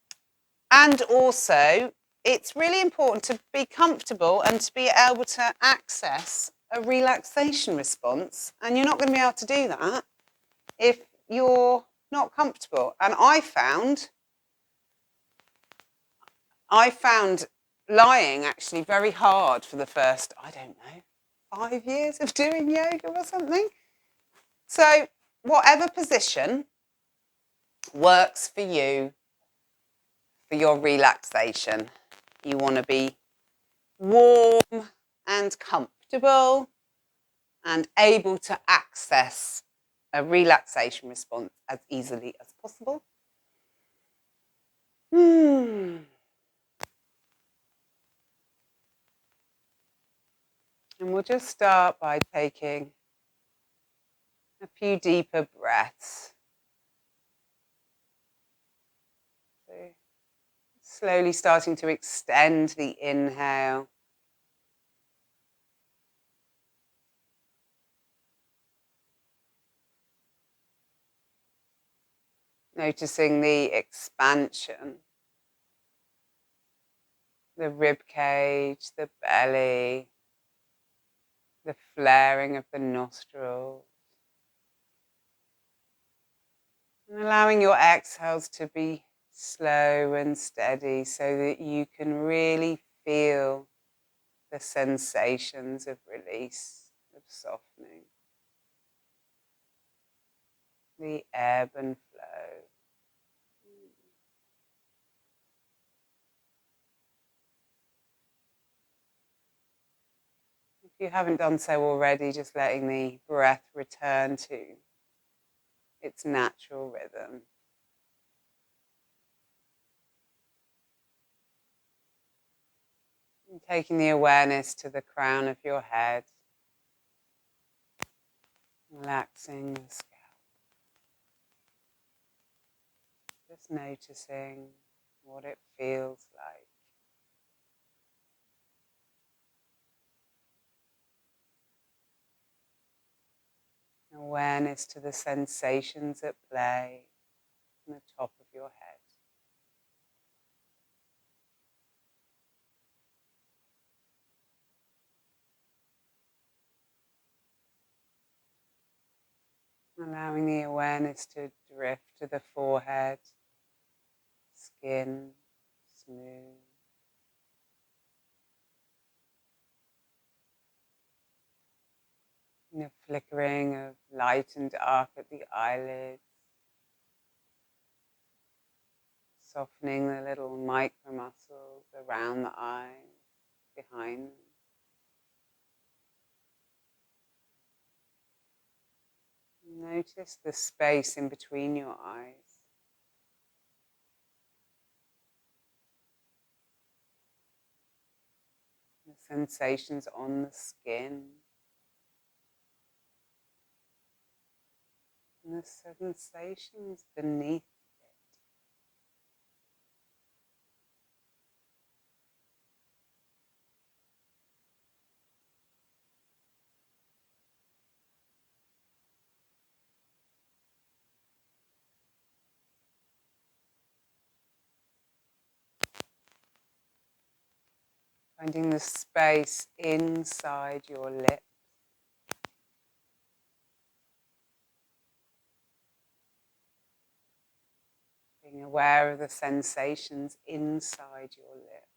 also, it's really important to be comfortable and to be able to access a relaxation response. And you're not going to be able to do that if you're not comfortable. And I found lying actually very hard for the first, 5 years of doing yoga or something. So whatever position works for you for your relaxation. You want to be warm and comfortable and able to access a relaxation response as easily as possible. And we'll just start by taking a few deeper breaths. So slowly starting to extend the inhale. Noticing the expansion, the rib cage, the belly, the flaring of the nostrils. And allowing your exhales to be slow and steady so that you can really feel the sensations of release, of softening. the ebb and flow. If you haven't done so already, just letting the breath return to its natural rhythm. And taking the awareness to the crown of your head, relaxing the scalp. Just noticing what it feels like. Awareness to the sensations at play on the top of your head. Allowing the awareness to drift to the forehead, skin, smooth. And the flickering of light and dark at the eyelids. Softening the little micro muscles around the eyes, behind them. Notice the space in between your eyes. The sensations on the skin. And the sensations beneath it. Finding the space inside your lips. Being aware of the sensations inside your lips.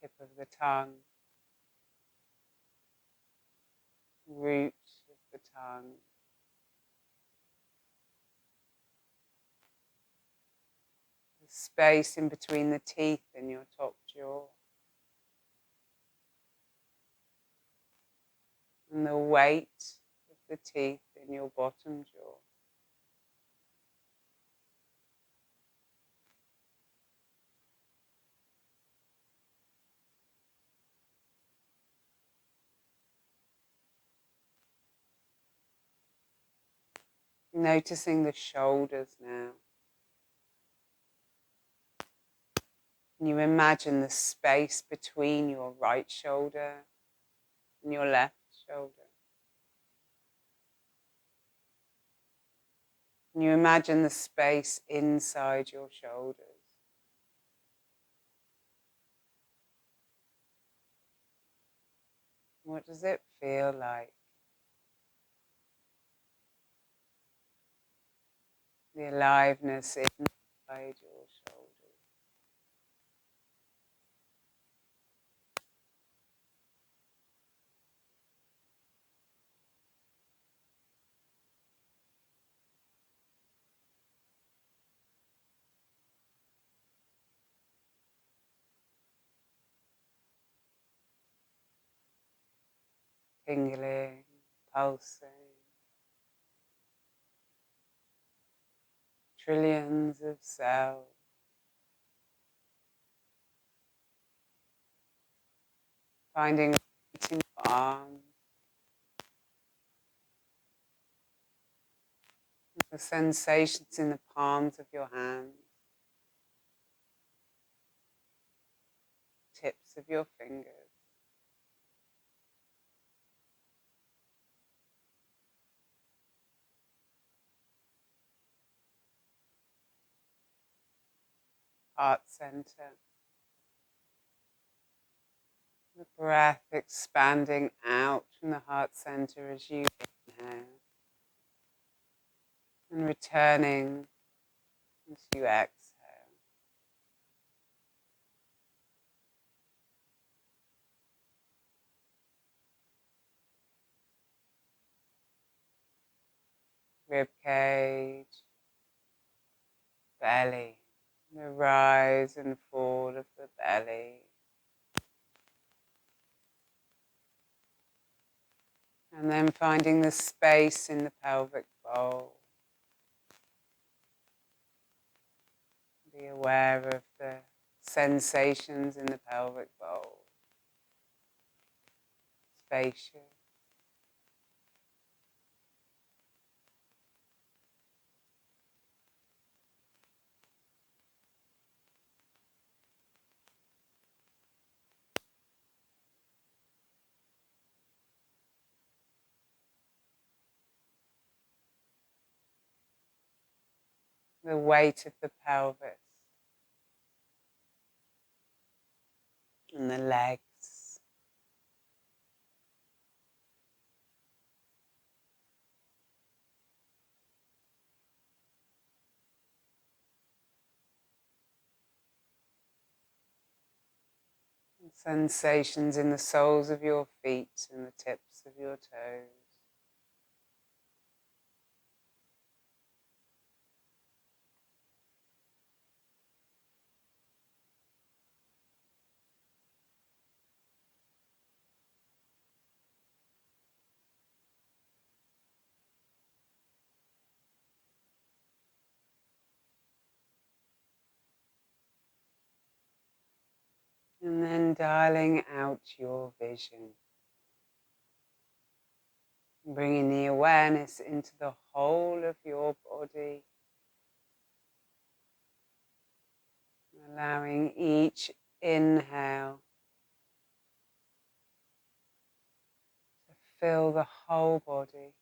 Tip of the tongue. Root of the tongue. The space in between the teeth in your top jaw. And the weight of the teeth in your bottom jaw. Noticing the shoulders now. Can you imagine the space between your right shoulder and your left shoulder? Can you imagine the space inside your shoulders? What does it feel like? The aliveness inside your shoulders. Tingling, pulsing. Trillions of cells. Finding weight in your arms. The sensations in the palms of your hands. Tips of your fingers. Heart center. The breath expanding out from the heart center as you inhale. And returning as you exhale. rib cage, belly, the rise and fall of the belly. And then finding the space in the pelvic bowl. Be aware of the sensations in the pelvic bowl. Spacious. The weight of the pelvis and the legs. And sensations in the soles of your feet and the tips of your toes. And then dialing out your vision. Bringing the awareness into the whole of your body. Allowing each inhale to fill the whole body.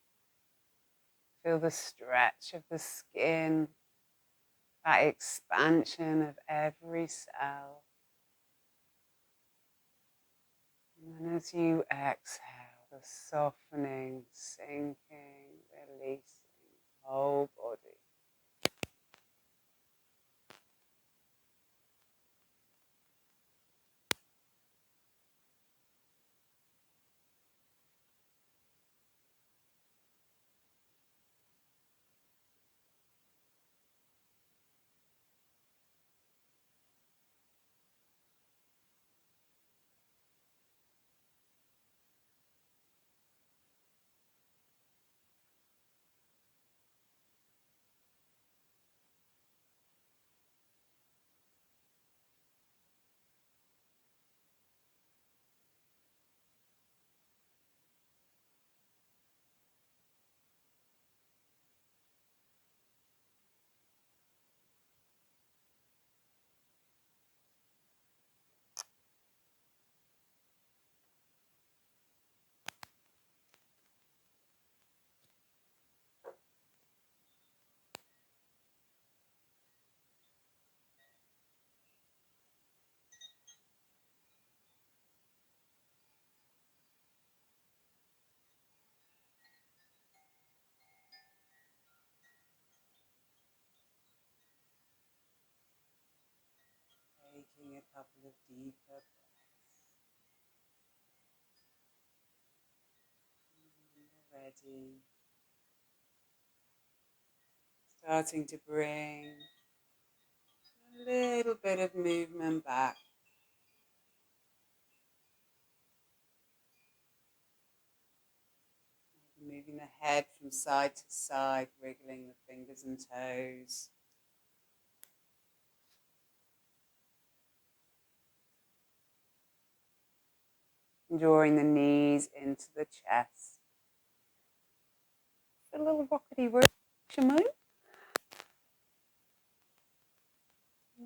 Feel the stretch of the skin, that expansion of every cell. And then as you exhale, the softening, sinking, releasing the whole body. Taking a couple of deeper breaths. Ready. Starting to bring a little bit of movement back. Moving the head from side to side, wriggling the fingers and toes. Drawing the knees into the chest. A little rockety moon.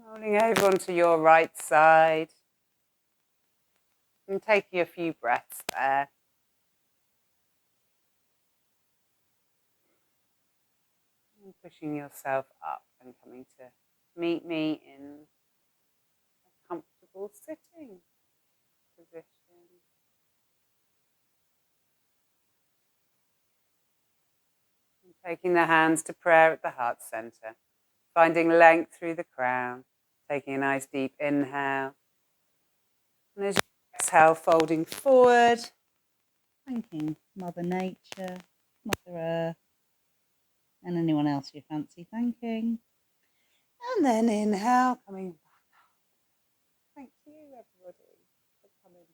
Rolling over onto your right side. And taking a few breaths there. And pushing yourself up and coming to meet me in a comfortable sitting position. And taking the hands to prayer at the heart center. Finding length through the crown. Taking a nice deep inhale. And as you exhale, folding forward. Thanking Mother Nature, Mother Earth, And anyone else you fancy thanking. And then inhale, coming back. Thank you, everybody, for coming.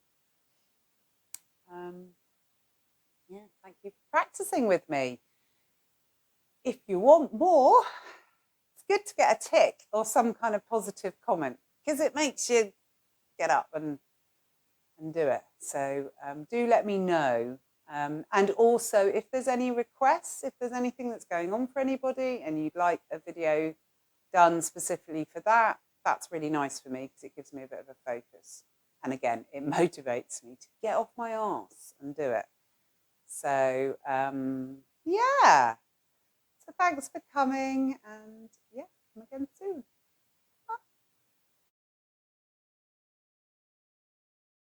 Yeah, thank you for practicing with me. If you want more, it's good to get a tick or some kind of positive comment because it makes you get up and do it. So do let me know. And also, if there's any requests, if there's anything that's going on for anybody and you'd like a video done specifically for that, that's really nice for me because it gives me a bit of a focus. And again, it motivates me to get off my arse and do it. So, yeah. So thanks for coming and yeah.